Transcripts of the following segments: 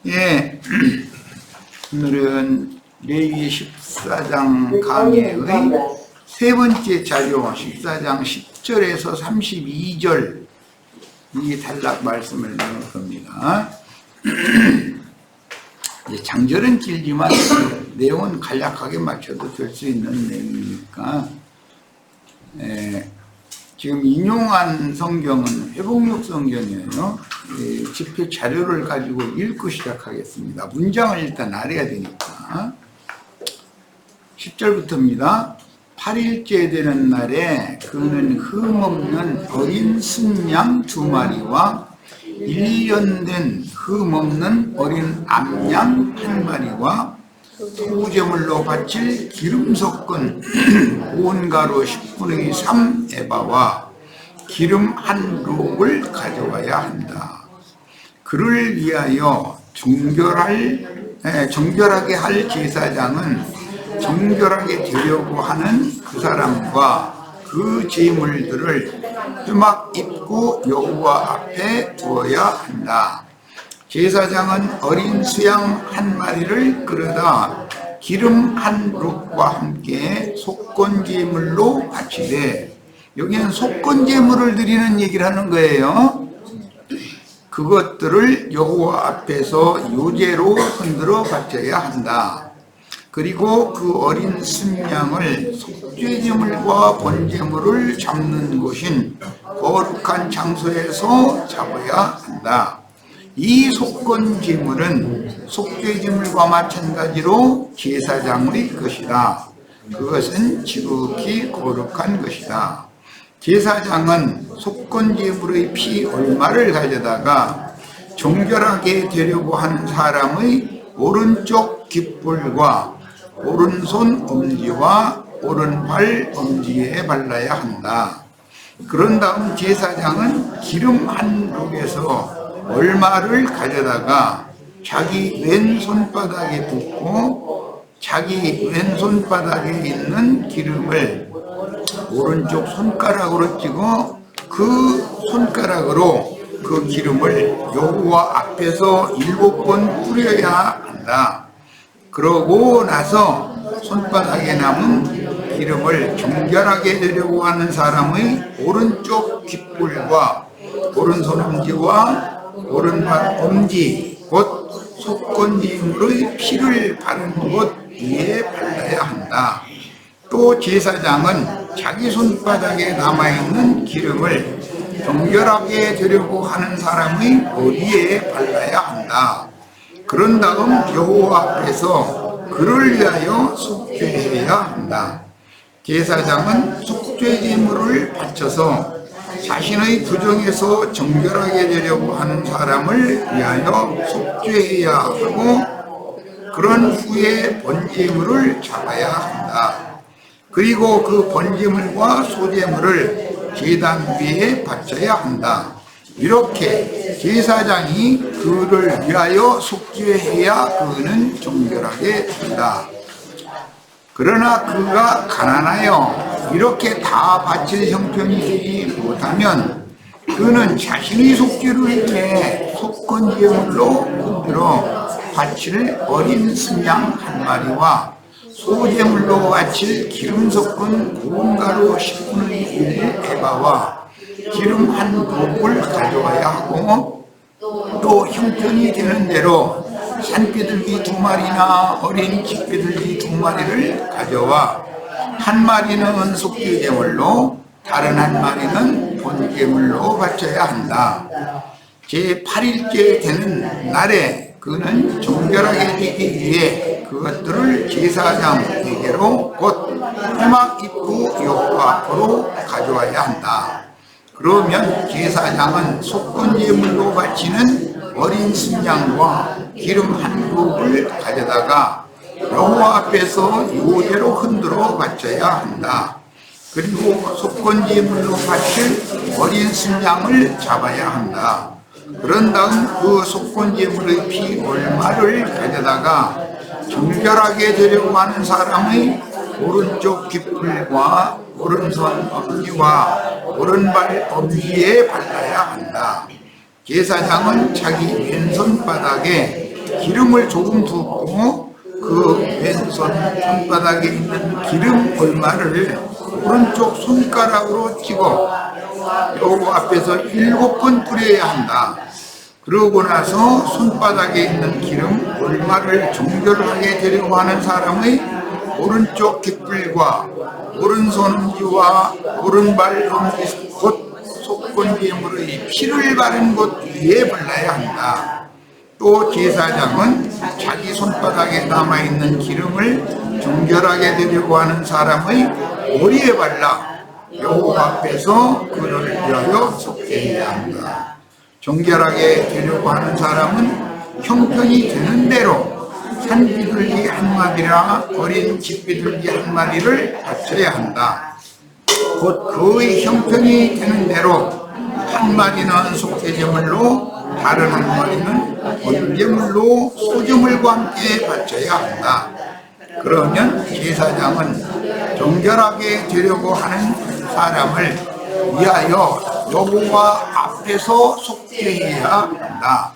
예, 오늘은 레위기 14장 강해의 세 번째 자료 14장 10절에서 32절 이 단락 말씀을 나눌 겁니다. 장절은 길지만 내용은 간략하게 맞춰도 될 수 있는 내용이니까 지금 인용한 성경은 회복록 성경이에요. 집필 자료를 가지고 읽고 시작하겠습니다. 문장을 일단 알아야 되니까. 10절부터입니다. 8일째 되는 날에 그는 흠없는 어린 순양 2마리와 1년 된 흠없는 어린 암양 1마리와 소제물로 바칠 기름 섞은 온 가루 10분의 3 에바와 기름 한 록을 가져와야 한다. 그를 위하여 정결하게 할 제사장은 정결하게 되려고 하는 그 사람과 그 제물들을 수막 입구 여호와 앞에 두어야 한다. 제사장은 어린 수양 1마리를 끌어다 기름 한 록과 함께 속건제물로 바치되, 여기는 속건제물을 드리는 얘기를 하는 거예요. 그것들을 여호와 앞에서 요제로 흔들어 바쳐야 한다. 그리고 그 어린 순양을 속죄제물과 번제물을 잡는 곳인 거룩한 장소에서 잡아야 한다. 이 속건제물은 속죄제물과 마찬가지로 제사장의 것이다. 그것은 지극히 거룩한 것이다. 제사장은 속건제물의 피 얼마를 가져다가 정결하게 되려고 한 사람의 오른쪽 깃불과 오른손 엄지와 오른발 엄지에 발라야 한다. 그런 다음 제사장은 기름 한 록에서 얼마를 가져다가 자기 왼손바닥에 붓고 자기 왼손바닥에 있는 기름을 오른쪽 손가락으로 찍어 그 손가락으로 그 기름을 여호와 앞에서 7번 뿌려야 한다. 그러고 나서 손바닥에 남은 기름을 정결하게 되려고 하는 사람의 오른쪽 깃불과 오른손 엄지와 오른발 엄지 곧 속건제물의 피를 바른 곳 위에 발라야 한다. 또 제사장은 자기 손바닥에 남아있는 기름을 정결하게 되려고 하는 사람의 머리에 발라야 한다. 그런 다음 여호와 앞에서 그를 위하여 속죄해야 한다. 제사장은 속죄제물을 바쳐서 자신의 부정에서 정결하게 되려고 하는 사람을 위하여 속죄해야 하고, 그런 후에 번제물을 잡아야 한다. 그리고 그 번제물과 소제물을 제단 위에 바쳐야 한다. 이렇게 제사장이 그를 위하여 속죄해야 그는 정결하게 된다. 그러나 그가 가난하여 이렇게 다 바칠 형편이 되지 못하면 그는 자신의 속죄를 위해 속건제물로 흔들어 바칠 어린 순양 1마리와 소제물로 바칠 기름 섞은 고운 가루 10분의 1 에바와 기름 한 록을 가져와야 하고, 또 형편이 되는 대로 산비둘기 2마리나 어린 집비둘기 2마리를 가져와 1마리는 속죄제물로 다른 1마리는 번제물로 바쳐야 한다. 제8일째 되는 날에 그는 정결하게 되기 위해 그것들을 제사장에게로 곧 회막 입구 여호와 앞으로 가져와야 한다. 그러면 제사장은 속건제물로 바치는 어린 순양과 기름 한 록을 가져다가 여호와 앞에서 요제로 흔들어 바쳐야 한다. 그리고 속건제물로 바칠 어린 순양을 잡아야 한다. 그런 다음 그 속건제물의 피 얼마를 가져다가 정결하게 되려고 하는 사람의 오른쪽 깃불과 오른손 엄지와 오른발 엄지에 발라야 한다. 제사장은 자기 왼손바닥에 기름을 조금 두고 그 왼손 손바닥에 있는 기름 볼말을 오른쪽 손가락으로 찍어 여호와 앞에서 7번 뿌려야 한다. 그러고 나서 손바닥에 있는 기름 볼말을 정결하게 되려고 하는 사람의 오른쪽 깃불과 오른손지와 오른발 곧 속건제물의 피를 바른 곳 위에 발라야 한다. 또 제사장은 자기 손바닥에 남아있는 기름을 정결하게 되려고 하는 사람의 머리에 발라 여호와 앞에서 그를 위하여 속죄해야 한다. 정결하게 되려고 하는 사람은 형편이 되는 대로 산비둘기 한 마리나 어린 집비둘기 한 마리를 바쳐야 한다. 곧 그의 형편이 되는 대로 한 마리는 속죄제물로 다른 한 마리는 번제물로 소제물과 함께 바쳐야 한다. 그러면 제사장은 정결하게 되려고 하는 사람을 위하여 여호와 앞에서 속죄해야 한다.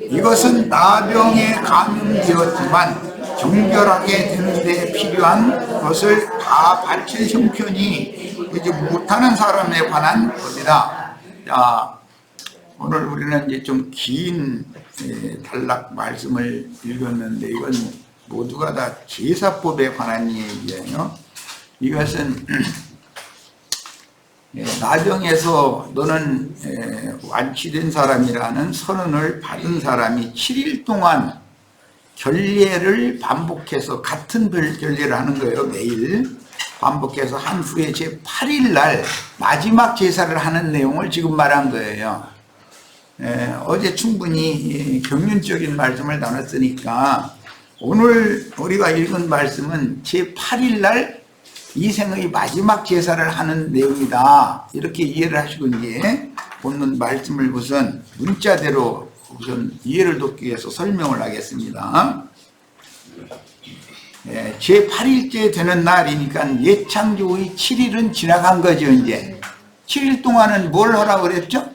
이것은 나병에 감염되었지만 정결하게 되는 데 필요한 것을 다 바칠 형편이 되지 못하는 사람에 관한 법이다. 자, 오늘 우리는 이제 좀 긴 단락 말씀을 읽었는데 이건 모두가 다 제사법에 관한 얘기예요. 이것은 나병에서 너는 완치된 사람이라는 선언을 받은 사람이 7일 동안 결례를 반복해서 같은 결례를 하는 거예요. 매일 반복해서 한 후에 제8일 날 마지막 제사를 하는 내용을 지금 말한 거예요. 어제 충분히 경륜적인 말씀을 나눴으니까 오늘 우리가 읽은 말씀은 제8일 날 이 생의 마지막 제사를 하는 내용이다. 이렇게 이해를 하시고 이제 본문 말씀을 우선 문자대로 우선 이해를 돕기 위해서 설명을 하겠습니다. 제8일째 되는 날이니까 예창조의 7일은 지나간 거죠. 이제 7일 동안은 뭘 하라고 그랬죠?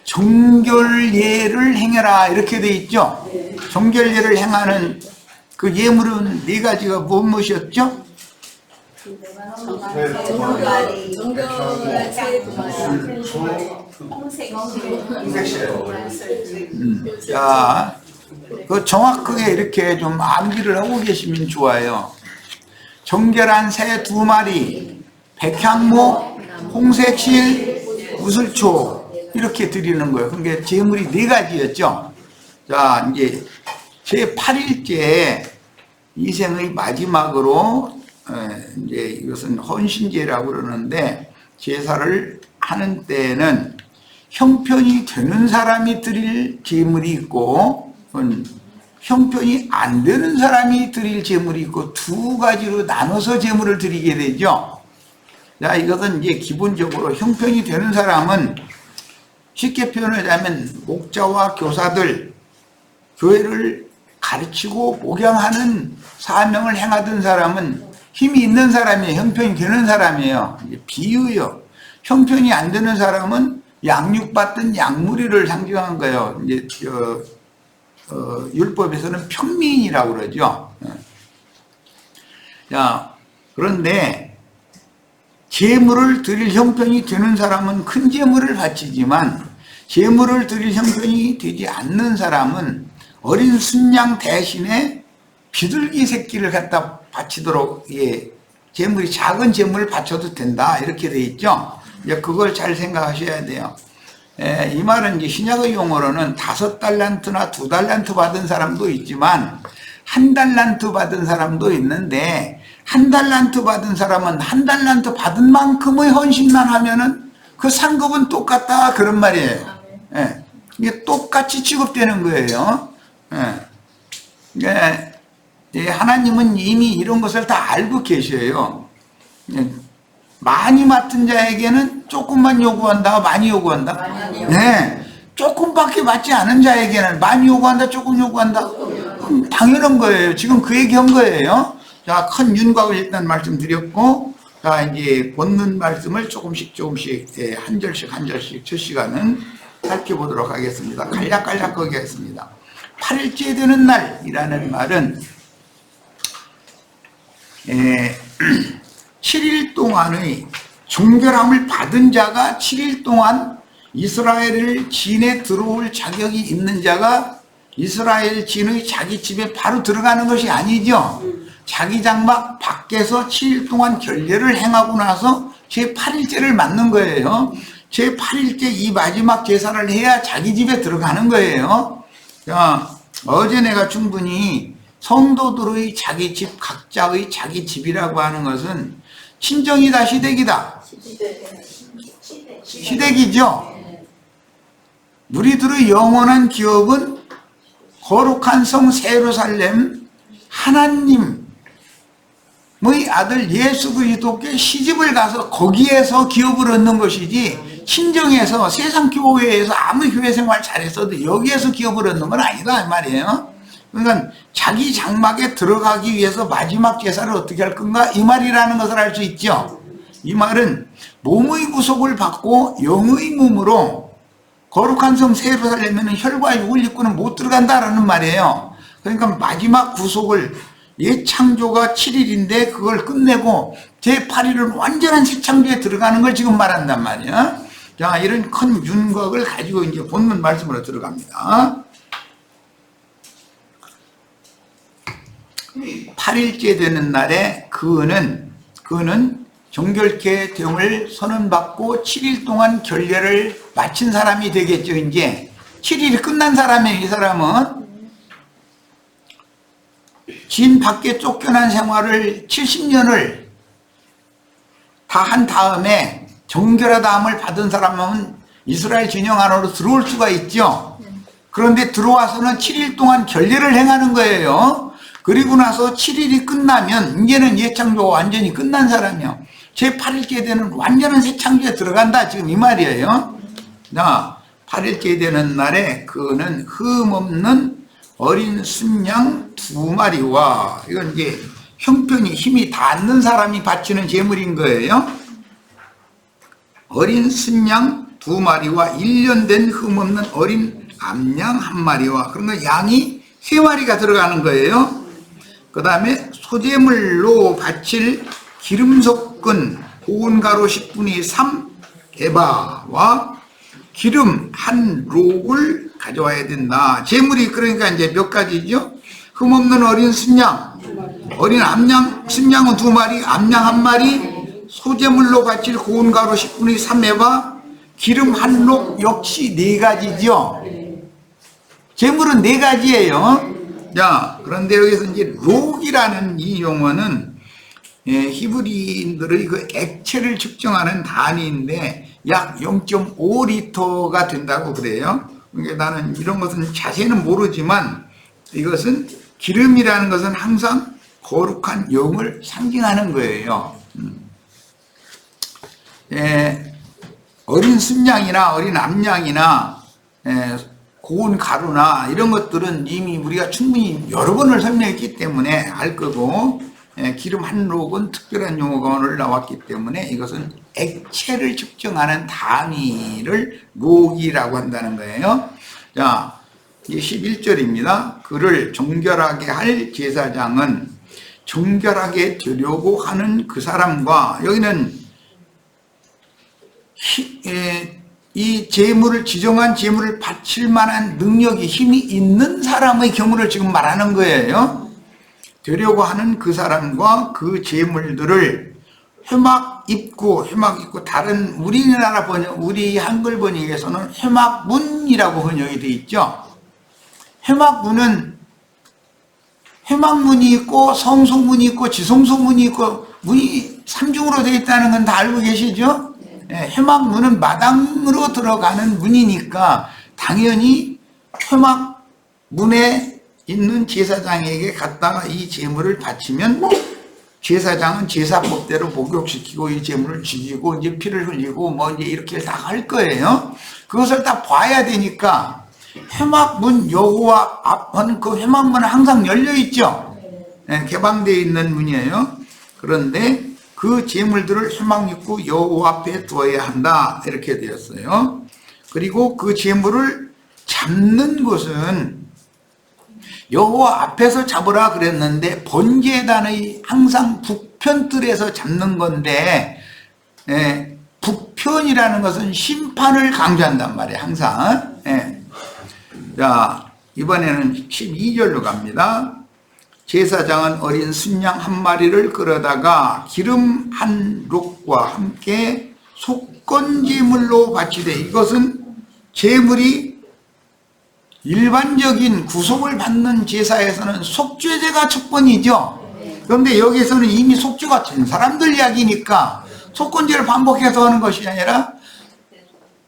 정결예를 행해라 이렇게 돼 있죠. 정결예를 행하는 그 예물은 네 가지가 무엇이었죠? 자, 그 정확하게 이렇게 좀 암기를 하고 계시면 좋아요. 정결한 새 2마리, 백향목, 홍색실, 우슬초 이렇게 드리는 거예요. 그러니까 제물이 4가지였죠. 자, 이제 제8일째 이생의 마지막으로 이제 이것은 헌신제라고 그러는데 제사를 하는 때에는 형편이 되는 사람이 드릴 제물이 있고 형편이 안 되는 사람이 드릴 제물이 있고 2가지로 나눠서 제물을 드리게 되죠. 자, 이것은 이제 기본적으로 형편이 되는 사람은 쉽게 표현하자면 목자와 교사들 교회를 가르치고 목양하는 사명을 행하던 사람은 힘이 있는 사람이에요. 형편이 되는 사람이에요. 비유요. 형편이 안 되는 사람은 양육받던 양무리를 상징한 거예요. 이제 율법에서는 평민이라고 그러죠. 자, 그런데 제물을 드릴 형편이 되는 사람은 큰 제물을 바치지만 제물을 드릴 형편이 되지 않는 사람은 어린 순양 대신에 비둘기 새끼를 갖다 바치도록 제물이 작은 제물을 바쳐도 된다 이렇게 돼 있죠. 이제 그걸 잘 생각하셔야 돼요. 이 말은 이제 신약의 용어로는 5달란트나 2달란트 받은 사람도 있지만 1달란트 받은 사람도 있는데 1달란트 받은 사람은 1달란트 받은 만큼의 헌신만 하면은 그 상급은 똑같다 그런 말이에요. 이게 똑같이 취급되는 거예요. 하나님은 이미 이런 것을 다 알고 계셔요. 많이 맡은 자에게는 조금만 요구한다, 많이 요구한다. 조금밖에 받지 않은 자에게는 많이 요구한다, 조금 요구한다. 당연한 거예요. 지금 그 얘기한 거예요. 자, 큰 윤곽을 일단 말씀드렸고, 자, 이제 본문 말씀을 조금씩 한 절씩 첫 시간은 살펴보도록 하겠습니다. 간략간략하게 하겠습니다. 8일째 되는 날이라는 말은 7일 동안의 정결함을 받은 자가 7일 동안 이스라엘을 진에 들어올 자격이 있는 자가 이스라엘 진의 자기 집에 바로 들어가는 것이 아니죠. 자기 장막 밖에서 7일 동안 결례를 행하고 나서 제8일째를 맞는 거예요. 제8일째 이 마지막 제사를 해야 자기 집에 들어가는 거예요. 자, 어제 내가 충분히 성도들의 자기 집, 각자의 자기 집이라고 하는 것은 친정이다, 시댁이다? 시댁이죠. 우리들의 영원한 기업은 거룩한 성 예루살렘 하나님의 아들 예수 그리스도께 시집을 가서 거기에서 기업을 얻는 것이지, 친정에서 세상 교회에서 아무리 교회 생활 잘했어도 여기에서 기업을 얻는 건 아니다 이 말이에요. 그러니까 자기 장막에 들어가기 위해서 마지막 제사를 어떻게 할 건가 이 말이라는 것을 알 수 있죠. 이 말은 몸의 구속을 받고 영의 몸으로 거룩한 성 예루살렘에는 혈과 육을 입고는 못 들어간다라는 말이에요. 그러니까 마지막 구속을, 예창조가 7일인데 그걸 끝내고 제8일은 완전한 새 창조에 들어가는 걸 지금 말한단 말이야. 자, 이런 큰 윤곽을 가지고 이제 본문 말씀으로 들어갑니다. 8일째 되는 날에 그는 정결케 됨을 선언받고 7일 동안 결례를 마친 사람이 되겠죠. 이제 7일이 끝난 사람이에요. 이 사람은 진 밖에 쫓겨난 생활을 70년을 다 한 다음에 정결하다함을 받은 사람은 이스라엘 진영 안으로 들어올 수가 있죠. 그런데 들어와서는 7일 동안 결례를 행하는 거예요. 그리고 나서 7일이 끝나면 이제는 예창조가 완전히 끝난 사람이요. 제8일째 되는 완전한 새 창조에 들어간다 지금 이 말이에요. 자, 8일째 되는 날에 그는 흠없는 어린 순양 2마리와, 이건 이제 형편이 힘이 닿는 사람이 바치는 제물인 거예요. 어린 순양 2마리와 1년 된 흠없는 어린 암양 1마리와, 그러면 양이 3마리가 들어가는 거예요. 그 다음에 소제물로 바칠 기름 섞은 고운 가루 10분의 3 에바와 기름 한 록을 가져와야 된다. 제물이 그러니까 이제 몇 가지죠? 흠없는 어린 순양, 어린 암양, 순양은 2마리, 암양 1마리, 소제물로 바칠 고운 가루 10분의 3 에바, 기름 한 록 역시 4가지죠. 제물은 4가지예요. 자, 그런데 여기서 이제 록이라는 이 용어는 히브리인들의 그 액체를 측정하는 단위인데 약 0.5리터가 된다고 그래요. 그러니까 나는 이런 것은 자세히는 모르지만 이것은 기름이라는 것은 항상 거룩한 영을 상징하는 거예요. 어린 순양이나 어린 암양이나 고운 가루나 이런 것들은 이미 우리가 충분히 여러 번을 설명했기 때문에 알 거고, 기름 한 록은 특별한 용어가 오늘 나왔기 때문에 이것은 액체를 측정하는 단위를 록이라고 한다는 거예요. 자, 11절입니다. 그를 정결하게 할 제사장은 정결하게 되려고 하는 그 사람과, 여기는 이 제물을, 지정한 제물을 바칠 만한 능력이, 힘이 있는 사람의 경우를 지금 말하는 거예요. 되려고 하는 그 사람과 그 제물들을 회막 입구, 다른 우리나라 번역, 우리 한글 번역에서는 회막문이라고 번역이 되어 있죠. 회막문은 회막문이 있고 성소문이 있고 지성소문이 있고 문이 3중으로 되어 있다는 건 다 알고 계시죠? 회막문은 마당으로 들어가는 문이니까 당연히 회막문에 있는 제사장에게 갖다가 이 제물을 바치면 제사장은 제사법대로 목욕시키고 이 제물을 지지고 이제 피를 흘리고 뭐 이제 이렇게 다 할 거예요. 그것을 다 봐야 되니까 회막문 여호와 앞은 그 회막문은 항상 열려 있죠. 개방되어 있는 문이에요. 그런데 그 제물들을 회막 입구 여호와 앞에 두어야 한다 이렇게 되었어요. 그리고 그 제물을 잡는 것은 여호와 앞에서 잡으라 그랬는데 번제단의 항상 북편뜰에서 잡는 건데, 북편이라는 것은 심판을 강조한단 말이에요. 항상. 자, 이번에는 12절로 갑니다. 제사장은 어린 순양 한 마리를 끌어다가 기름 한 록과 함께 속건제물로 바치되, 이것은 제물이 일반적인 구속을 받는 제사에서는 속죄제가 첫 번이죠. 그런데 여기서는 이미 속죄가 된 사람들 이야기니까 속건제를 반복해서 하는 것이 아니라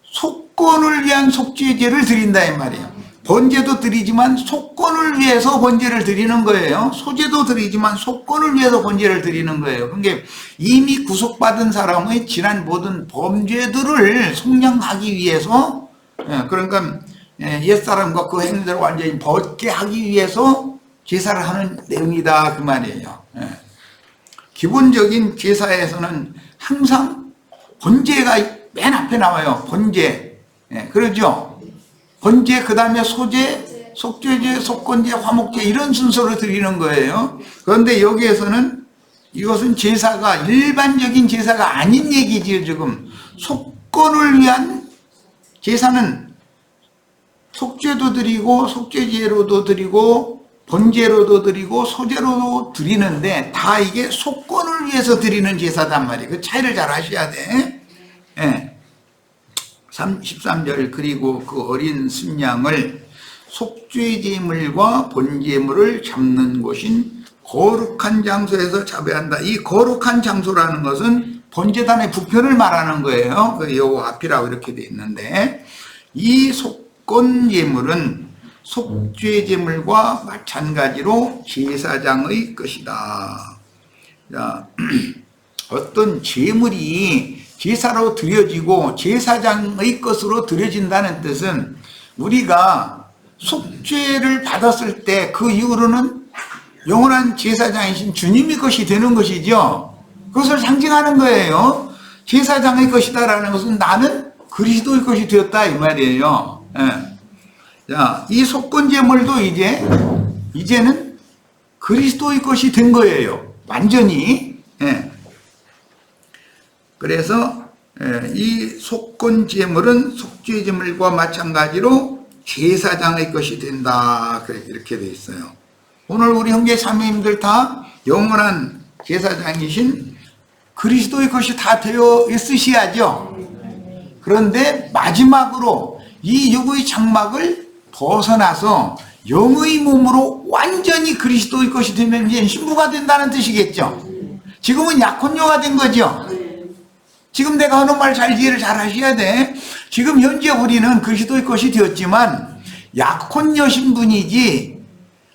속건을 위한 속죄제를 드린다 이 말이에요. 번제도 드리지만 속건을 위해서 번제를 드리는 거예요. 소제도 드리지만 속건을 위해서 번제를 드리는 거예요. 그러니까 이미 구속받은 사람의 지난 모든 범죄들을 속량하기 위해서, 그러니까 옛사람과 그 행위들을 완전히 벗게 하기 위해서 제사를 하는 내용이다 그 말이에요. 기본적인 제사에서는 항상 번제가 맨 앞에 나와요. 번제. 그러죠. 번제, 그 다음에 소제, 속죄제, 속건제, 화목제 이런 순서로 드리는 거예요. 그런데 여기에서는 이것은 제사가 일반적인 제사가 아닌 얘기지요. 지금 속건을 위한 제사는 속죄도 드리고 속죄제로도 드리고 번제로도 드리고 소제로도 드리는데 다 이게 속건을 위해서 드리는 제사단 말이에요. 그 차이를 잘 아셔야 돼. 13절 그리고 그 어린 순양을 속죄제물과 번제물을 잡는 곳인 거룩한 장소에서 잡아야 한다. 이 거룩한 장소라는 것은 번제단의 부편을 말하는 거예요. 여호와 앞이라고 이렇게 되어 있는데, 이 속건제물은 속죄제물과 마찬가지로 제사장의 것이다. 자, 어떤 제물이 제사로 드려지고 제사장의 것으로 드려진다는 뜻은 우리가 속죄를 받았을 때 그 이후로는 영원한 제사장이신 주님의 것이 되는 것이죠. 그것을 상징하는 거예요. 제사장의 것이다라는 것은 나는 그리스도의 것이 되었다 이 말이에요. 자, 이 속건제물도 이제는 그리스도의 것이 된 거예요. 완전히. 그래서 이 속건제물은 속죄제물과 마찬가지로 제사장의 것이 된다. 이렇게 되어 있어요. 오늘 우리 형제 자매님들 다 영원한 제사장이신 그리스도의 것이 다 되어 있으셔야죠. 그런데 마지막으로 이 육의 장막을 벗어나서 영의 몸으로 완전히 그리스도의 것이 되면 이제 신부가 된다는 뜻이겠죠. 지금은 약혼녀가 된 거죠. 지금 내가 하는 말 잘 이해를 잘 하셔야 돼. 지금 현재 우리는 그리스도의 것이 되었지만 약혼녀 신분이지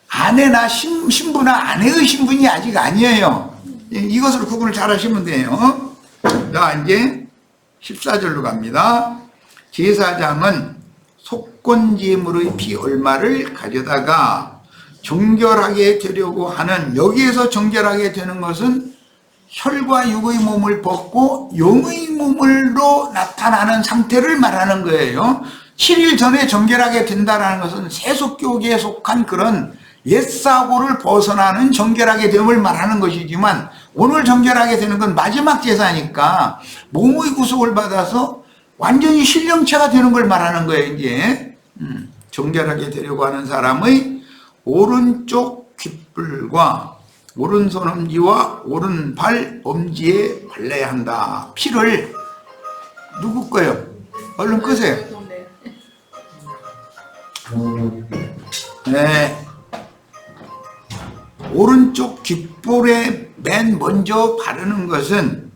아내나 신부나 아내의 신분이 아직 아니에요. 이것을 구분을 잘 하시면 돼요. 자, 이제 14절로 갑니다. 제사장은 속건제물의 피 얼마를 가져다가 정결하게 되려고 하는, 여기에서 정결하게 되는 것은 혈과 육의 몸을 벗고 영의 몸으로 나타나는 상태를 말하는 거예요. 7일 전에 정결하게 된다는 것은 세속교계에 속한 그런 옛사고를 벗어나는 정결하게 됨을 말하는 것이지만, 오늘 정결하게 되는 건 마지막 제사니까 몸의 구속을 받아서 완전히 신령체가 되는 걸 말하는 거예요. 이제 정결하게 되려고 하는 사람의 오른쪽 귓불과 오른손 엄지와 오른발 엄지에 발라야 한다. 피를 누구 거요? 얼른 끄세요. 네. 오른쪽 귓볼에 맨 먼저 바르는 것은,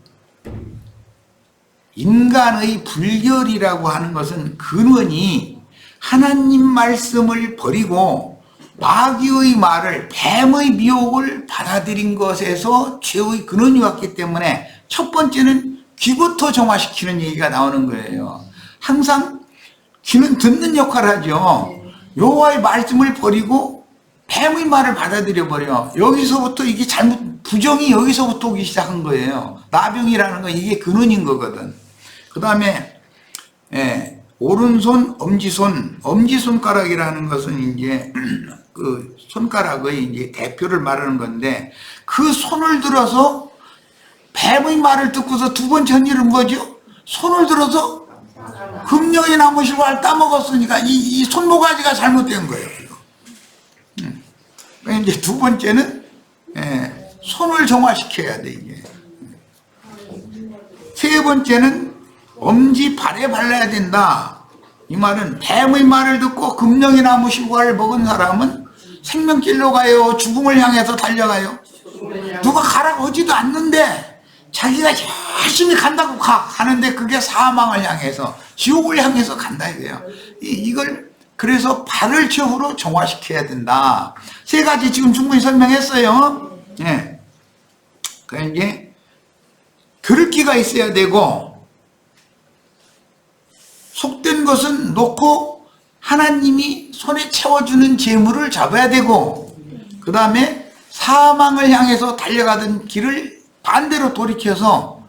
인간의 불결이라고 하는 것은 근원이 하나님 말씀을 버리고 마귀의 말을, 뱀의 미혹을 받아들인 것에서 죄의 근원이 왔기 때문에 첫 번째는 귀부터 정화시키는 얘기가 나오는 거예요. 항상 귀는 듣는 역할을 하죠. 여호와의 말씀을 버리고 뱀의 말을 받아들여 버려. 여기서부터 이게 부정이 여기서부터 오기 시작한 거예요. 나병이라는 건 이게 근원인 거거든. 그 다음에 오른손, 엄지손, 엄지손가락이라는 것은 이제 그 손가락의 이제 대표를 말하는 건데, 그 손을 들어서 뱀의 말을 듣고서 두 번째 한 일은 뭐죠? 손을 들어서 금령의 나무실과를 따먹었으니까 이 손모가지가 잘못된 거예요. 이제 두 번째는 손을 정화시켜야 돼 이게. 세 번째는 엄지 발에 발라야 된다. 이 말은 뱀의 말을 듣고 금령의 나무 실과를 먹은 사람은 생명길로 가요, 죽음을 향해서 달려가요? 누가 가라고 하지도 않는데 자기가 열심히 간다고 가는데 그게 사망을 향해서, 지옥을 향해서 간다 이거예요. 이걸 그래서 발을 처우로 정화시켜야 된다. 세 가지 지금 충분히 설명했어요. 예. 그러니까 이제 그릇기가 있어야 되고, 속된 것은 놓고 하나님이 손에 채워주는 재물을 잡아야 되고, 그 다음에 사망을 향해서 달려가던 길을 반대로 돌이켜서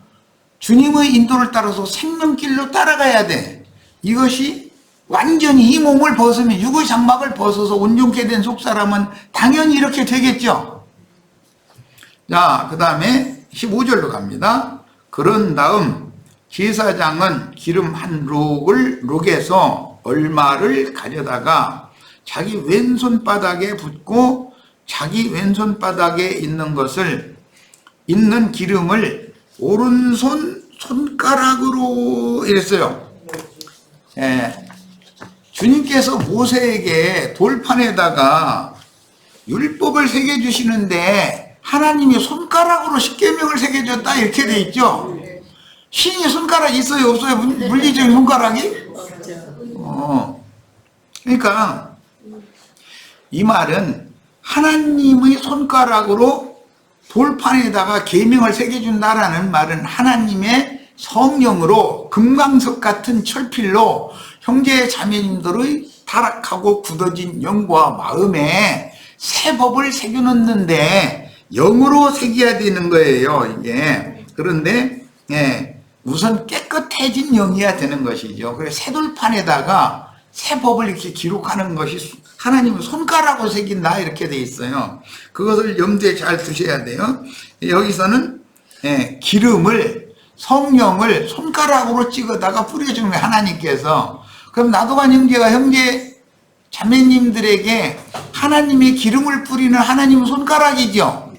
주님의 인도를 따라서 생명길로 따라가야 돼. 이것이 완전히 이 몸을 벗으면, 육의 장막을 벗어서 온전케 된 속사람은 당연히 이렇게 되겠죠. 자, 그 다음에 15절로 갑니다. 그런 다음 제사장은 기름 한 록에서 얼마를 가져다가 자기 왼손바닥에 붓고, 자기 왼손바닥에 있는 기름을 오른손 손가락으로 이랬어요. 주님께서 모세에게 돌판에다가 율법을 새겨주시는데 하나님이 손가락으로 십계명을 새겨줬다 이렇게 돼 있죠. 신이 손가락이 있어요, 없어요? 물리적인 손가락이? 그러니까 이 말은 하나님의 손가락으로 돌판에다가 계명을 새겨준다라는 말은 하나님의 성령으로 금강석 같은 철필로 형제 자매님들의 타락하고 굳어진 영과 마음에 새 법을 새겨놓는데 영으로 새겨야 되는 거예요, 이게. 그런데 우선 깨끗해진 영이어야 되는 것이죠. 그래서 새 돌판에다가 새 법을 이렇게 기록하는 것이 하나님은 손가락으로 새긴다 이렇게 돼 있어요. 그것을 염두에 잘 두셔야 돼요. 여기서는 기름을, 성령을 손가락으로 찍어다가 뿌려주는 거예요, 하나님께서. 그럼 나도간 형제가 형제 자매님들에게 하나님의 기름을 뿌리는 하나님은 손가락이죠.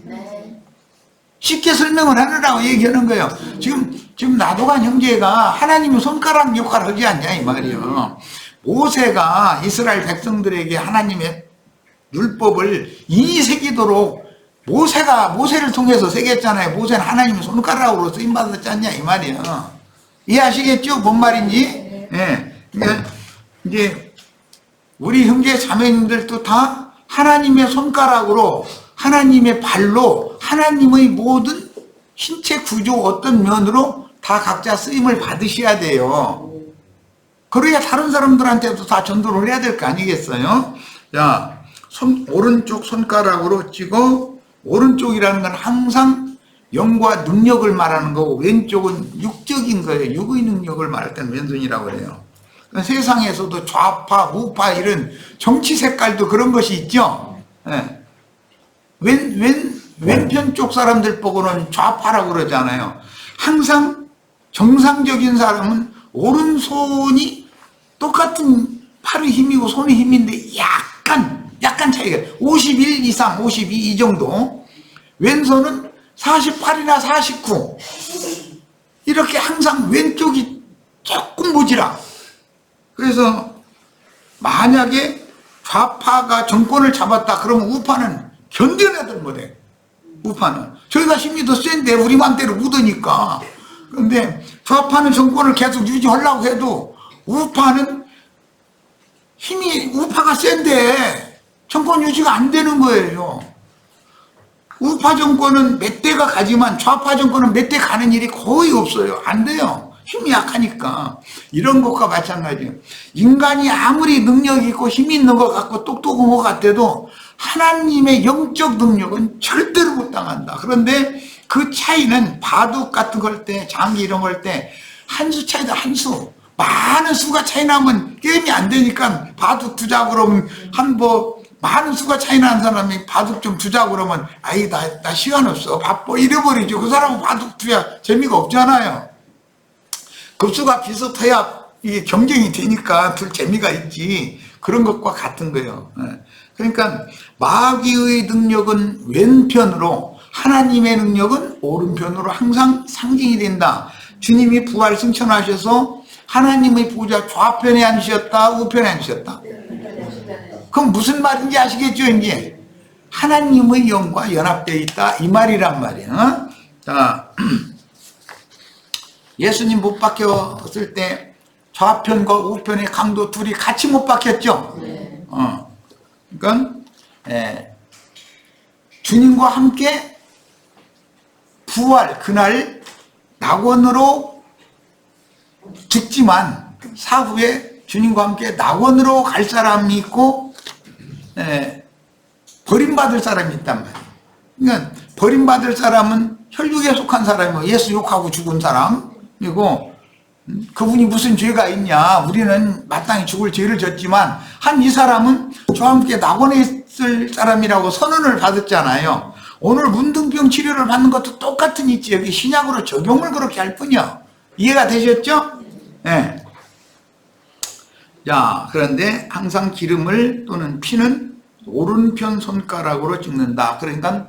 쉽게 설명을 하느라고 얘기하는 거예요. 지금 나도간 형제가 하나님의 손가락 역할을 하지 않냐 이 말이에요. 모세가 이스라엘 백성들에게 하나님의 율법을 인이 새기도록 모세를 통해서 새겼잖아요. 모세는 하나님의 손가락으로 쓰임받았지 않냐 이 말이에요. 이해하시겠죠? 뭔 말인지? 그러니까 이제 우리 형제 자매님들도 다 하나님의 손가락으로, 하나님의 발로, 하나님의 모든 신체 구조 어떤 면으로 다 각자 쓰임을 받으셔야 돼요. 그래야 다른 사람들한테도 다 전도를 해야 될 거 아니겠어요? 자, 오른쪽 손가락으로 찍어, 오른쪽이라는 건 항상 영과 능력을 말하는 거고, 왼쪽은 육적인 거예요. 육의 능력을 말할 때는 왼손이라고 그래요. 세상에서도 좌파, 우파 이런 정치 색깔도 그런 것이 있죠. 왼편 쪽 사람들 보고는 좌파라고 그러잖아요. 항상 정상적인 사람은 오른손이 똑같은 팔의 힘이고 손의 힘인데 약간 차이가 51 이상 52 이 정도, 왼손은 48이나 49 이렇게 항상 왼쪽이 조금 모자라. 그래서 만약에 좌파가 정권을 잡았다 그러면 우파는 견뎌내들 못해. 우파는 저희가 힘이 더 센데 우리 맘대로 묻으니까. 그런데 좌파는 정권을 계속 유지하려고 해도 우파는 우파가 센데 정권 유지가 안 되는 거예요. 우파 정권은 몇 대가 가지만 좌파 정권은 몇 대 가는 일이 거의 없어요. 안 돼요. 힘이 약하니까. 이런 것과 마찬가지예요. 인간이 아무리 능력이 있고 힘이 있는 것 같고 똑똑한 것 같아도 하나님의 영적 능력은 절대로 못 당한다. 그런데 그 차이는 바둑 같은 걸 때, 장기 이런 걸 때 한 수 차이다, 한 수. 많은 수가 차이 나면 게임이 안 되니까 바둑 두자 그러면 많은 수가 차이 나는 사람이 바둑 좀 두자 그러면 아이 나 시간 없어 바빠 잃어버리죠. 그 사람은 바둑 두야 재미가 없잖아요. 급수가 비슷해야 이게 경쟁이 되니까 둘 재미가 있지. 그런 것과 같은 거예요. 그러니까 마귀의 능력은 왼편으로, 하나님의 능력은 오른편으로 항상 상징이 된다. 주님이 부활 승천하셔서 하나님의 보좌 좌편에 앉으셨다, 우편에 앉으셨다. 그럼 무슨 말인지 아시겠죠? 이제 하나님의 영과 연합되어 있다 이 말이란 말이에요. 자, 예수님 못 박혔을 때 좌편과 우편의 강도 둘이 같이 못 박혔죠. 그러니까 주님과 함께 부활 그날 낙원으로 죽지만 사후에 주님과 함께 낙원으로 갈 사람이 있고 버림받을 사람이 있단 말이에요. 그러니까 버림받을 사람은 혈육에 속한 사람이고 예수 욕하고 죽은 사람이고 그분이 무슨 죄가 있냐, 우리는 마땅히 죽을 죄를 졌지만 한 이 사람은 저와 함께 낙원에 있을 사람이라고 선언을 받았잖아요. 오늘 문둥병 치료를 받는 것도 똑같은 있지. 여기 신약으로 적용을 그렇게 할 뿐이야. 이해가 되셨죠? 네. 자, 그런데 항상 기름을 또는 피는 오른편 손가락으로 찍는다. 그러니까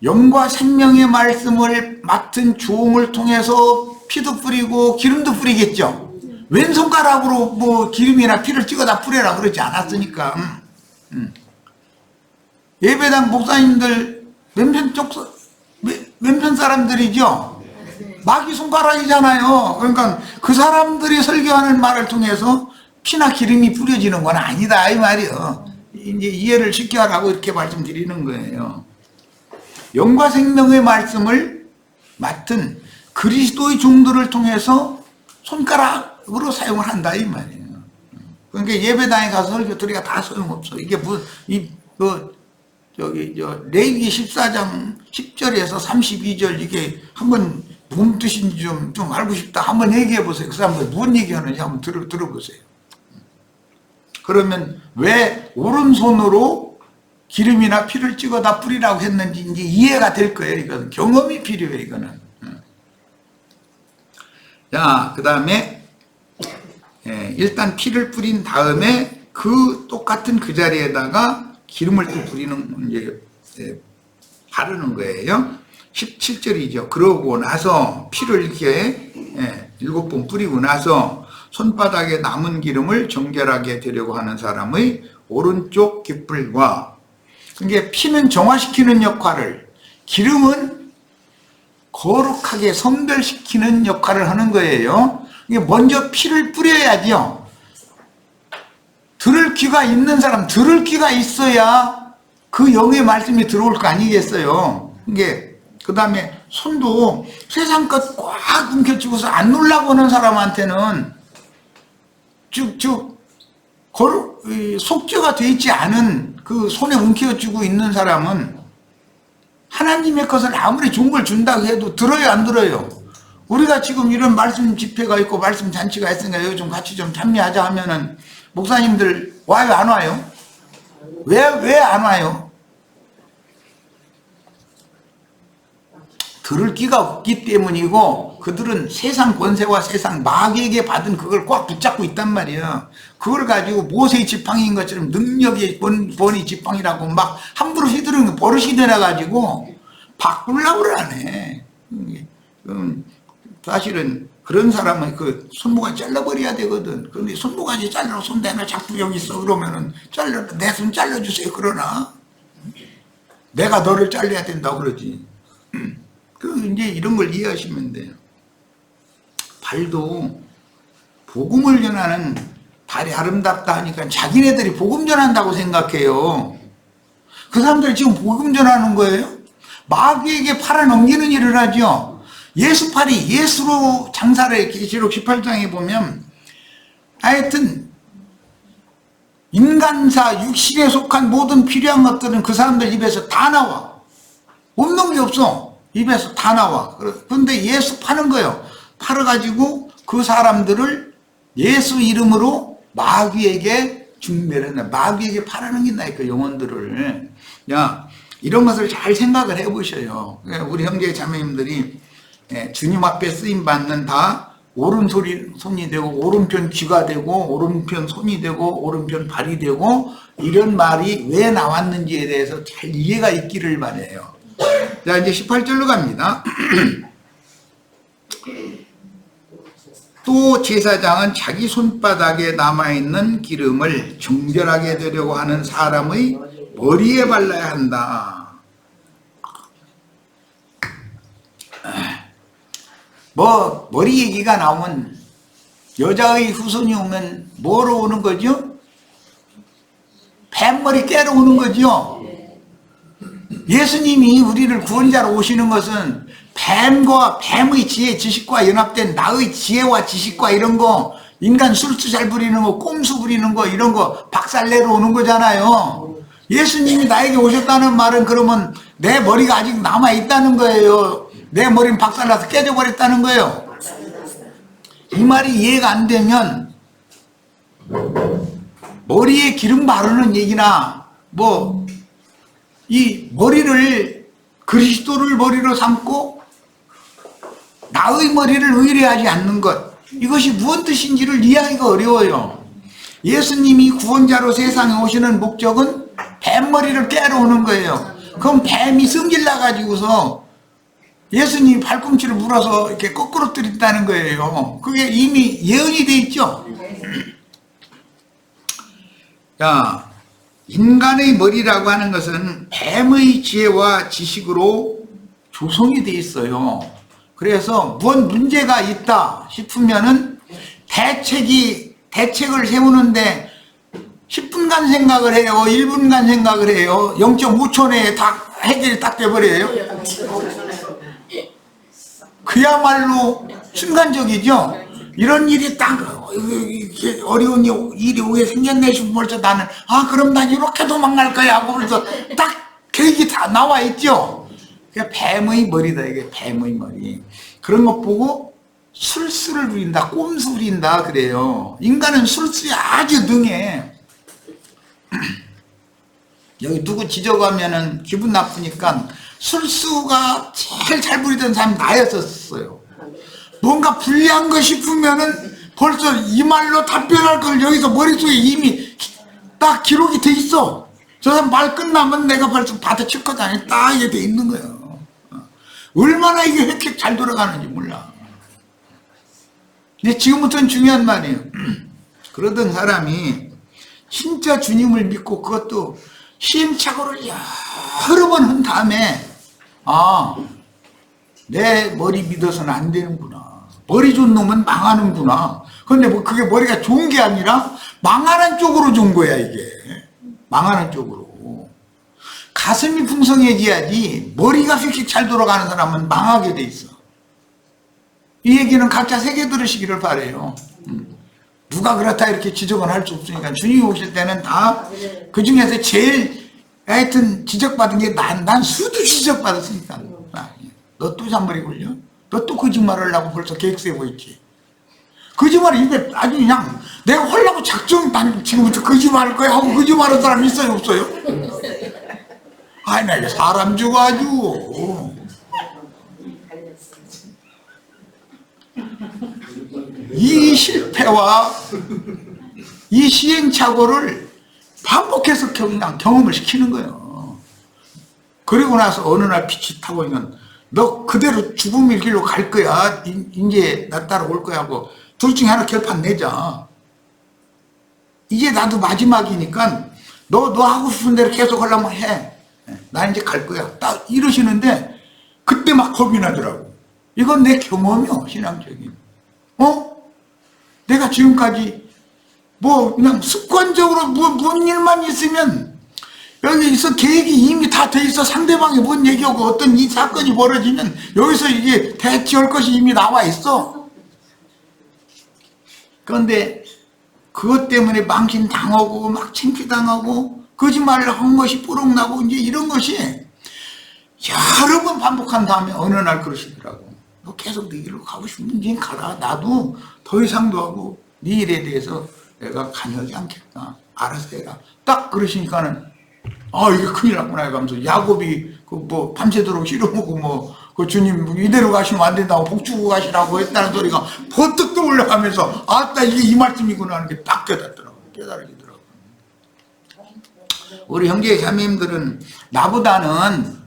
영과 생명의 말씀을 맡은 주홍을 통해서 피도 뿌리고 기름도 뿌리겠죠. 왼손가락으로 뭐 기름이나 피를 찍어다 뿌려라 그러지 않았으니까. 예배당 목사님들 왼편 사람들이죠. 마귀 손가락이잖아요. 그러니까 그 사람들이 설교하는 말을 통해서 피나 기름이 뿌려지는 건 아니다 이 말이에요. 이제 이해를 쉽게 하라고 이렇게 말씀드리는 거예요. 영과 생명의 말씀을 맡은 그리스도의 종들을 통해서 손가락으로 사용을 한다 이 말이에요. 그러니까 예배당에 가서 설교 드리가 다 소용없어. 이게 레위기 14장 10절에서 32절 이게 한번 무슨 뜻인지 좀 알고 싶다. 한번 얘기해 보세요. 그 사람들 무슨 얘기하는지 한번 들어보세요. 그러면 왜 오른손으로 기름이나 피를 찍어다 뿌리라고 했는지 이제 이해가 될 거예요. 이거는 경험이 필요해요. 이거는. 자, 그 다음에 일단 피를 뿌린 다음에 그 똑같은 그 자리에다가 기름을 또 뿌리는 이제 바르는 거예요. 17절이죠. 그러고 나서 피를 이렇게 7번 뿌리고 나서 손바닥에 남은 기름을 정결하게 되려고 하는 사람의 오른쪽 깃불과, 그게 피는 정화시키는 역할을, 기름은 거룩하게 선별시키는 역할을 하는 거예요. 이게 먼저 피를 뿌려야죠. 들을 귀가 있는 사람, 들을 귀가 있어야 그 영의 말씀이 들어올 거 아니겠어요. 이게 그 다음에 손도 세상 것 꽉 움켜쥐고서 안 놀라고 하는 사람한테는 속죄가 되어 있지 않은 그 손에 움켜쥐고 있는 사람은 하나님의 것을 아무리 좋은 걸 준다고 해도 들어요 안 들어요? 우리가 지금 이런 말씀 집회가 있고 말씀 잔치가 있으니까 여기 좀 같이 좀 참여하자 하면은 목사님들 와요 안 와요? 왜 안 와요? 들을 귀가 없기 때문이고, 그들은 세상 권세와 세상 마귀에게 받은 그걸 꽉 붙잡고 있단 말이에요. 그걸 가지고 모세의 지팡이인 것처럼 능력의 번이 지팡이라고 막 함부로 휘두르는 거 버릇이 되나가지고 바꾸려고 하네. 사실은 그런 사람은 그 손모가지 잘라버려야 되거든. 그런데 손모가지 잘라, 손 내놔 자꾸 여기 있어 그러면은 내 손 잘라주세요 그러나 내가 너를 잘라야 된다고 그러지. 이제 이런 걸 이해하시면 돼요. 발도 복음을 전하는 발이 아름답다 하니까 자기네들이 복음 전한다고 생각해요. 그 사람들이 지금 복음 전하는 거예요? 마귀에게 팔아넘기는 일을 하죠. 예수팔이 예수로 장사를 계시록 18장에 보면 하여튼 인간사 육신에 속한 모든 필요한 것들은 그 사람들 입에서 다 나와. 없는 게 없어. 입에서 다 나와. 그런데 예수 파는 거예요. 팔아가지고 그 사람들을 예수 이름으로 마귀에게 중매를 한다. 마귀에게 팔아넘긴다니까, 영혼들을. 야, 이런 것을 잘 생각을 해보셔요. 우리 형제 자매님들이 주님 앞에 쓰임받는 다 오른손이 되고, 오른편 귀가 되고, 오른편 손이 되고, 오른편 발이 되고, 이런 말이 왜 나왔는지에 대해서 잘 이해가 있기를 바라요. 자, 이제 18절로 갑니다. 또 제사장은 자기 손바닥에 남아있는 기름을 정결하게 되려고 하는 사람의 머리에 발라야 한다. 뭐 머리 얘기가 나오면 여자의 후손이 오면 뭐로 오는 거죠? 뱀머리 깨러 오는 거죠. 예수님이 우리를 구원자로 오시는 것은 뱀과 뱀의 지혜 지식과 연합된 나의 지혜와 지식과 이런 거, 인간 술수 잘 부리는 거, 꼼수 부리는 거, 이런 거 박살내러 오는 거잖아요. 예수님이 나에게 오셨다는 말은 그러면 내 머리가 아직 남아있다는 거예요. 내 머리는 박살나서 깨져버렸다는 거예요. 이 말이 이해가 안 되면 머리에 기름 바르는 얘기나 뭐 이 머리를 그리스도를 머리로 삼고 나의 머리를 의뢰하지 않는 것, 이것이 무슨 뜻인지를 이해하기가 어려워요. 예수님이 구원자로 세상에 오시는 목적은 뱀머리를 깨러 오는 거예요. 그럼 뱀이 성질 나가지고서 예수님이 발꿈치를 물어서 이렇게 거꾸로 때린다는 거예요. 그게 이미 예언이 돼 있죠. 자, 인간의 머리라고 하는 것은 뱀의 지혜와 지식으로 조성이 돼 있어요. 그래서 무슨 문제가 있다 싶으면은 대책을 세우는데 10분간 생각을 해요? 1분간 생각을 해요? 0.5초 내에 다 해결이 딱 돼버려요? 그야말로 순간적이죠? 이런 일이 딱 어려운 일이 왜 생겼네 싶으면 벌써 나는 그럼 난 이렇게 도망갈 거야 하고 벌써 딱 계획이 다 나와 있죠? 그게 뱀의 머리다. 이게 뱀의 머리. 그런 것 보고 술수를 부린다, 꼼수 부린다 그래요. 인간은 술수에 아주 능해. 여기 누구 지적하면은 기분 나쁘니까 술수가 제일 잘 부리던 사람이 나였었어요. 뭔가 불리한 거 싶으면은 벌써 이 말로 답변할 걸 여기서 머릿속에 이미 딱 기록이 돼 있어. 저 사람 말 끝나면 내가 벌써 받아칠 거잖아요. 딱 이게 돼 있는 거예요. 얼마나 이게 이렇게 잘 돌아가는지 몰라. 근데 지금부터는 중요한 말이에요. 그러던 사람이 진짜 주님을 믿고 그것도 시행착오를 여러 번 한 다음에 내 머리 믿어서는 안 되는구나. 머리 좋은 놈은 망하는구나. 그런데 뭐 그게 머리가 좋은 게 아니라 망하는 쪽으로 좋은 거야, 이게. 망하는 쪽으로. 가슴이 풍성해져야지 머리가 휙휙 잘 돌아가는 사람은 망하게 돼 있어. 이 얘기는 각자 새겨 들으시기를 바라요. 누가 그렇다 이렇게 지적은 할 수 없으니까 주님이 오실 때는 다 그 중에서 제일 하여튼 지적받은 게 난 수도 지적받았으니까. 너 또 잔머리 굴려? 너 또 거짓말을 하려고 벌써 계획 세고 있지. 거짓말이 이게 아주 그냥 내가 하려고 작정, 난 지금부터 거짓말할 거야 하고 거짓말하는 사람 있어요, 없어요? 나 이게 사람 주고 아주. 이 실패와 이 시행착오를 반복해서 그냥 경험을 시키는 거예요. 그리고 나서 어느 날 빛이 타고 있는 너 그대로 죽음의 길로 갈 거야. 이제 나 따라올 거야 하고 둘 중에 하나 결판 내자. 이제 나도 마지막이니까 너 하고 싶은 대로 계속 하려면 해. 나 이제 갈 거야. 딱 이러시는데 그때 막 겁이 나더라고. 이건 내 경험이요, 신앙적인. 내가 지금까지 뭐 그냥 습관적으로 뭔 일만 있으면 여기서 계획이 이미 다 돼 있어. 상대방이 뭔 얘기하고 어떤 이 사건이 벌어지면 여기서 이게 대처할 것이 이미 나와 있어. 그런데 그것 때문에 망신당하고 막 창피당하고 거짓말을 한 것이 뽀록나고 이제 이런 것이 여러 번 반복한 다음에 어느 날 그러시더라고. 너 계속 네 길로 가고 싶으면 이제 가라. 나도 더 이상도 하고 네 일에 대해서 내가 관여하지 않겠다. 알아서 해라. 딱 그러시니까는 이게 큰일 났구나 해가면서 야곱이 그 밤새도록 씨름하고 그 주님 이대로 가시면 안 된다고 복주고 가시라고 했다는 소리가 버뜩 떠올라가면서 아따 이게 이 말씀이구나 하는 게 딱 깨달아지더라고요. 우리 형제 자매님들은 나보다는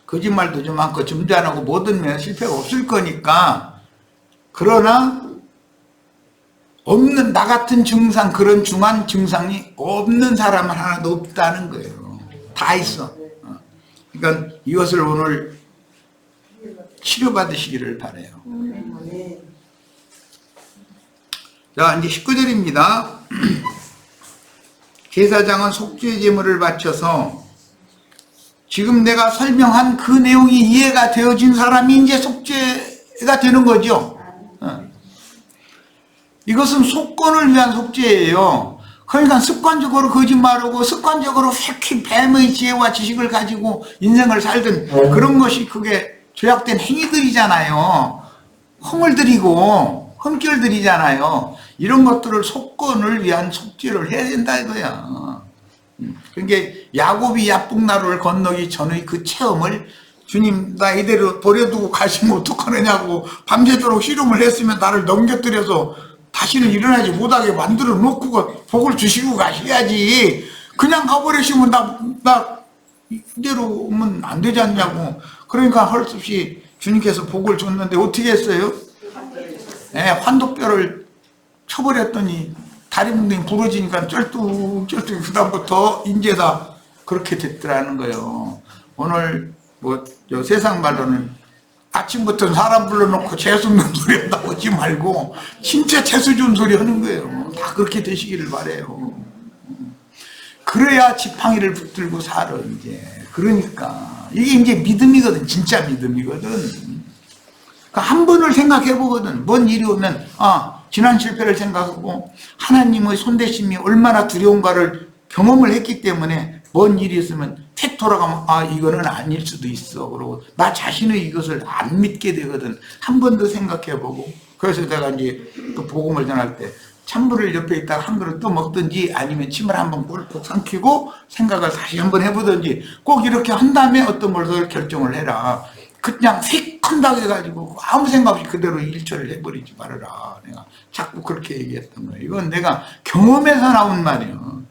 거짓말도 좀 많고 점잖하고 모든 면에 실패가 없을 거니까, 그러나 없는 나 같은 증상, 그런 중한 증상이 없는 사람은 하나도 없다는 거예요. 다 있어. 그러니까 이것을 오늘 치료받으시기를 바라요. 자, 이제 19절입니다. 제사장은 속죄 제물을 바쳐서, 지금 내가 설명한 그 내용이 이해가 되어진 사람이 이제 속죄가 되는 거죠. 이것은 속건을 위한 속죄예요. 그러니까 습관적으로 거짓말하고 습관적으로 획히 뱀의 지혜와 지식을 가지고 인생을 살던 그런 것이 그게 죄악된 행위들이잖아요. 허물들이고 흠결들이잖아요. 이런 것들을 속건을 위한 속죄를 해야 된다 이거야. 그러니까 야곱이 야복나루를 건너기 전의 그 체험을, 주님 나 이대로 버려두고 가시면 어떡하느냐고 밤새도록 씨름을 했으면 나를 넘겨뜨려서 다시는 일어나지 못하게 만들어 놓고 복을 주시고 가셔야지. 그냥 가버리시면 나 이대로 오면 안 되지 않냐고. 그러니까 할 수 없이 주님께서 복을 줬는데 어떻게 했어요? 네, 환독뼈를 쳐버렸더니 다리 뭉덩이 부러지니까 쩔뚝쩔뚝 그다음부터 이제 다 그렇게 됐더라는 거예요. 오늘 세상 말로는 아침부터 사람 불러놓고 재수 없는 소리 한다고 하지 말고 진짜 재수 좋은 소리 하는 거예요. 다 그렇게 되시기를 바래요. 그래야 지팡이를 붙들고 살아 이제. 그러니까 이게 이제 믿음이거든. 진짜 믿음이거든. 그러니까 한 번을 생각해 보거든. 뭔 일이 오면 지난 실패를 생각하고 하나님의 손대심이 얼마나 두려운가를 경험을 했기 때문에 뭔 일이 있으면 택 돌아가면 이거는 아닐 수도 있어. 그러고 나 자신의 이것을 안 믿게 되거든. 한 번 더 생각해 보고. 그래서 내가 이제 그 복음을 전할 때 찬물을 옆에 있다가 한 그릇 또 먹든지 아니면 침을 한번 꿀꺽 삼키고 생각을 다시 한번 해보든지 꼭 이렇게 한 다음에 어떤 것을 결정을 해라. 그냥 휙 한다고 해가지고 아무 생각 없이 그대로 일처리를 해버리지 말아라. 내가 자꾸 그렇게 얘기했던 거예요. 이건 내가 경험에서 나온 말이에요.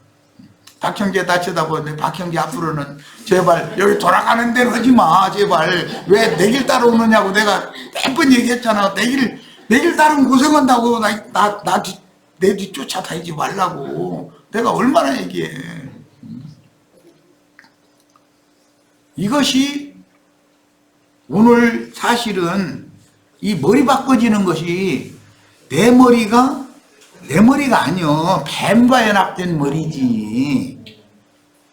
박형제 다치다 보는데 박형제 앞으로는 제발 여기 돌아가는 대로 하지 마. 제발 왜 내 길 따라오느냐고 내가 몇 번 얘기했잖아. 내 길 따르면 고생한다고. 내 뒤 쫓아다니지 말라고 내가 얼마나 얘기해. 이것이 오늘 사실은 이 머리 바꿔지는 것이 내 머리가 아니요. 뱀과 연합된 머리지.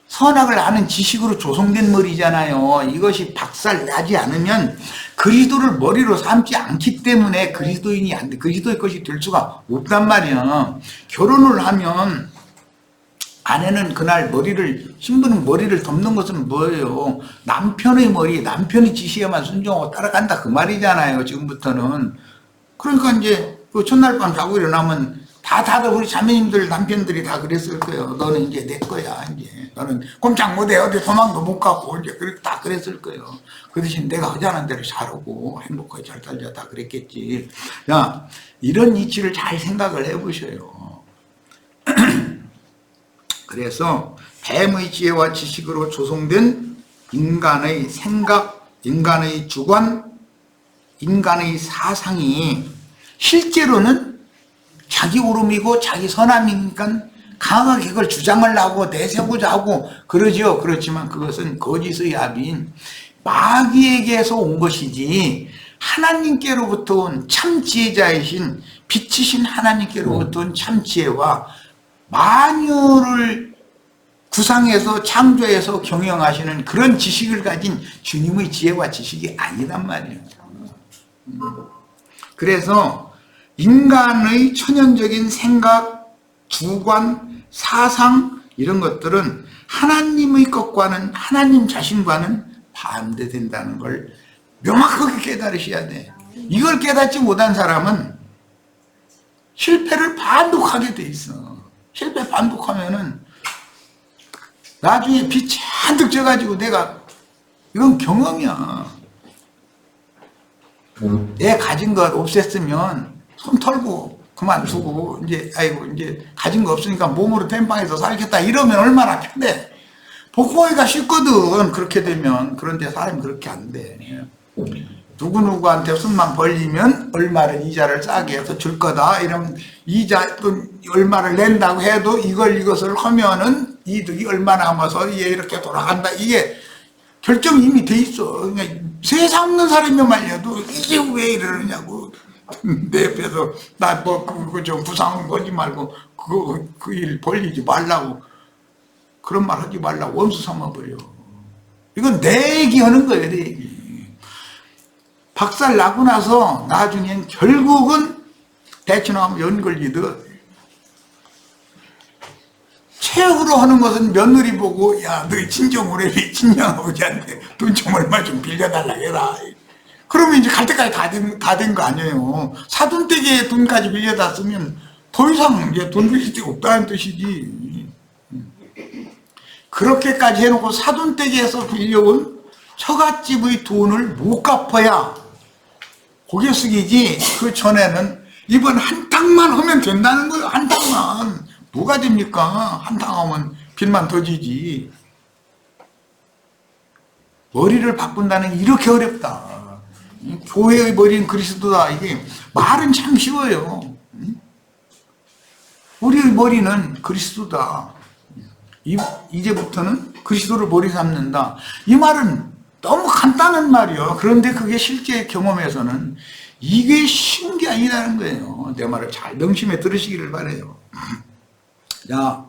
선악을 아는 지식으로 조성된 머리잖아요. 이것이 박살나지 않으면 그리스도를 머리로 삼지 않기 때문에 그리스도인이 안 돼. 그리스도의 것이 될 수가 없단 말이야. 결혼을 하면 아내는 그날 신부는 머리를 덮는 것은 뭐예요? 남편의 머리, 남편의 지시에만 순종하고 따라간다 그 말이잖아요. 지금부터는. 그러니까 이제 그 첫날 밤 자고 일어나면 다들 우리 자매님들 남편들이 다 그랬을 거예요. 너는 이제 내 거야. 이제 너는 꼼짝 못해. 어디 도망도 못 가고 이제 다 그랬을 거예요. 그 대신 내가 하자는 대로 잘하고 행복하게 잘 살자 다 그랬겠지. 야, 이런 이치를 잘 생각을 해보셔요. 그래서 뱀의 지혜와 지식으로 조성된 인간의 생각, 인간의 주관, 인간의 사상이 실제로는 자기 오름이고 자기 선함이니까 강하게 그걸 주장을 하고 내세우고자 하고 그러죠. 그렇지만 그것은 거짓의 합인 마귀에게서 온 것이지 하나님께로부터 온 참 지혜자이신 빛이신 하나님께로부터 온 참 지혜와 만유를 구상해서 창조해서 경영하시는 그런 지식을 가진 주님의 지혜와 지식이 아니란 말이에요. 그래서 인간의 천연적인 생각, 주관, 사상 이런 것들은 하나님의 것과는 하나님 자신과는 반대된다는 걸 명확하게 깨달으셔야 돼. 이걸 깨닫지 못한 사람은 실패를 반복하게 돼 있어. 실패 반복하면은 나중에 빚 잔뜩 져가지고 이건 경험이야. 내 가진 것 없앴으면 손 털고 그만두고 이제 가진 거 없으니까 몸으로 땜빵해서 살겠다 이러면 얼마나 편해. 복구하기가 쉽거든. 그렇게 되면. 그런데 사람이 그렇게 안 돼. 누구누구한테 손만 벌리면 얼마를 이자를 싸게 해서 줄 거다. 이러면 이자 또 얼마를 낸다고 해도 이것을 하면은 이득이 얼마 남아서 얘 이렇게 돌아간다. 이게 결정이 이미 돼 있어. 그러니까 세상 없는 사람이 말려도 이게 왜 이러느냐고. 내 옆에서 나 그거 좀 부상 거지 말고 그 일 벌리지 말라고. 그런 말 하지 말라고 원수 삼아버려. 이건 내 얘기 하는 거예요, 내 얘기. 박살 나고 나서 나중엔 결국은 대추나무 연 걸리듯 최후로 하는 것은 며느리 보고 야, 너 친정오래 친정아버지한테 돈 좀 얼마 좀 빌려달라 해라. 그러면 이제 갈 때까지 다 된 거 아니에요. 사돈댁에 돈까지 빌려다 쓰면 더 이상 이제 돈 빌릴 데가 없다는 뜻이지. 그렇게까지 해놓고 사돈댁에서 빌려온 처갓집의 돈을 못 갚아야 고개 숙이지. 그 전에는 이번 한탕만 하면 된다는 거예요. 한탕만. 뭐가 됩니까? 한탕 하면 빚만 더 지지. 머리를 바꾼다는 게 이렇게 어렵다. 교회의 머리는 그리스도다. 이게 말은 참 쉬워요. 우리의 머리는 그리스도다. 이제부터는 그리스도를 머리 삼는다. 이 말은 너무 간단한 말이요. 그런데 그게 실제 경험에서는 이게 쉬운 게 아니라는 거예요. 내 말을 잘 명심해 들으시기를 바라요. 자,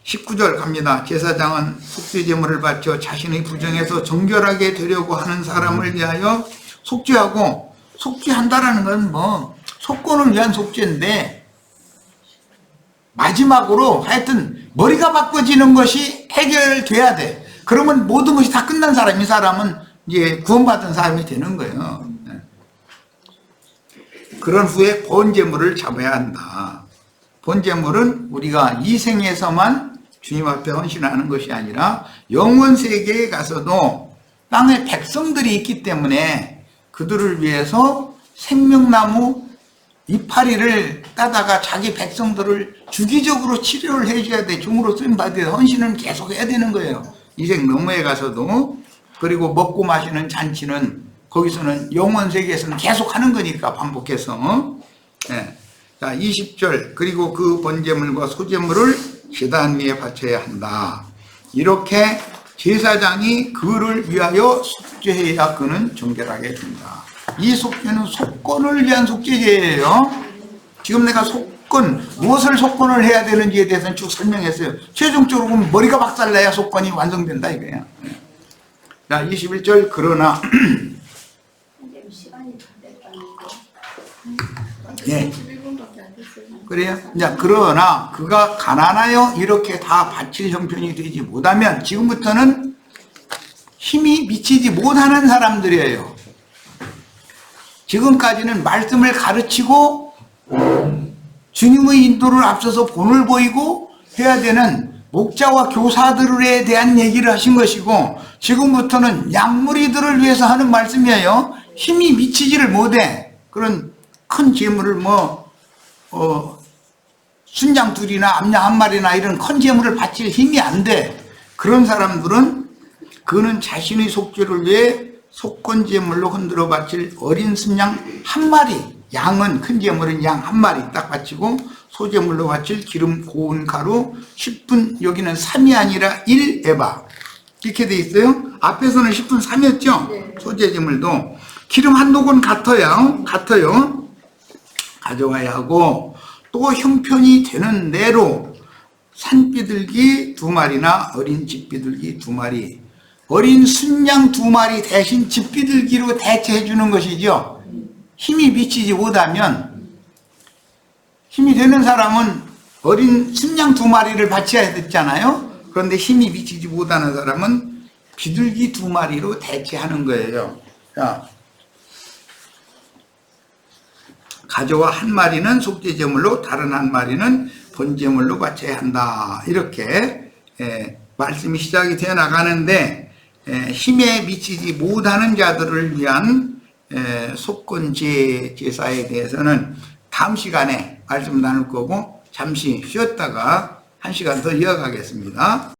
19절 갑니다. 제사장은 속죄제물을 바쳐 자신의 부정에서 정결하게 되려고 하는 사람을 위하여 속죄하고, 속죄한다라는 건 뭐 속건을 위한 속죄인데 마지막으로 하여튼 머리가 바꿔지는 것이 해결돼야 돼. 그러면 모든 것이 다 끝난 사람, 이 사람은 이제 구원받은 사람이 되는 거예요. 그런 후에 번제물을 잡아야 한다. 번제물은 우리가 이 생에서만 주님 앞에 헌신하는 것이 아니라 영원 세계에 가서도 땅에 백성들이 있기 때문에 그들을 위해서 생명나무 이파리를 따다가 자기 백성들을 주기적으로 치료를 해줘야 돼. 종으로 쓰임받아야 헌신은 계속 해야 되는 거예요. 이생 너머에 가서도. 그리고 먹고 마시는 잔치는 거기서는 영원 세계에서는 계속 하는 거니까 반복해서. 네. 자, 20절. 그리고 그 번제물과 소제물을 제단 위에 바쳐야 한다. 이렇게 제사장이 그를 위하여 속죄해야 그는 정결하게 된다. 이 속죄는 속건을 위한 속죄제예요. 지금 내가 무엇을 속건을 해야 되는지에 대해서는 쭉 설명했어요. 최종적으로 보면 머리가 박살나야 속건이 완성된다 이거야. 자, 21절. 그러나 예. 그래요? 자, 그러나 그가 가난하여 이렇게 다 바칠 형편이 되지 못하면, 지금부터는 힘이 미치지 못하는 사람들이에요. 지금까지는 말씀을 가르치고 주님의 인도를 앞서서 본을 보이고 해야 되는 목자와 교사들에 대한 얘기를 하신 것이고, 지금부터는 양무리들을 위해서 하는 말씀이에요. 힘이 미치지를 못해. 그런 큰 재물을 순양 둘이나 암양 한 마리나 이런 큰 재물을 바칠 힘이 안 돼. 그런 사람들은 그는 자신의 속죄를 위해 속건 재물로 흔들어 바칠 어린 순양 한 마리, 양은 큰 재물은 양 한 마리 딱 바치고, 소재물로 바칠 기름 고운 가루 10분, 여기는 3이 아니라 1에바 이렇게 돼 있어요. 앞에서는 10분 3이었죠. 네. 소재재물도 기름 한 녹은 같아요. 가져와야 하고, 또 형편이 되는 대로 산비둘기 2마리나 어린 집비둘기 2마리, 어린 순양 2마리 대신 집비둘기로 대체해 주는 것이죠. 힘이 미치지 못하면, 힘이 되는 사람은 어린 순양 2마리를 바쳐야 됐잖아요. 그런데 힘이 미치지 못하는 사람은 비둘기 2마리로 대체하는 거예요. 자, 가져와 한 마리는 속죄제물로 다른 한 마리는 번제물로 바쳐야 한다. 이렇게 말씀이 시작이 되어 나가는데, 힘에 미치지 못하는 자들을 위한 속건제 제사에 대해서는 다음 시간에 말씀 나눌 거고, 잠시 쉬었다가 한 시간 더 이어가겠습니다.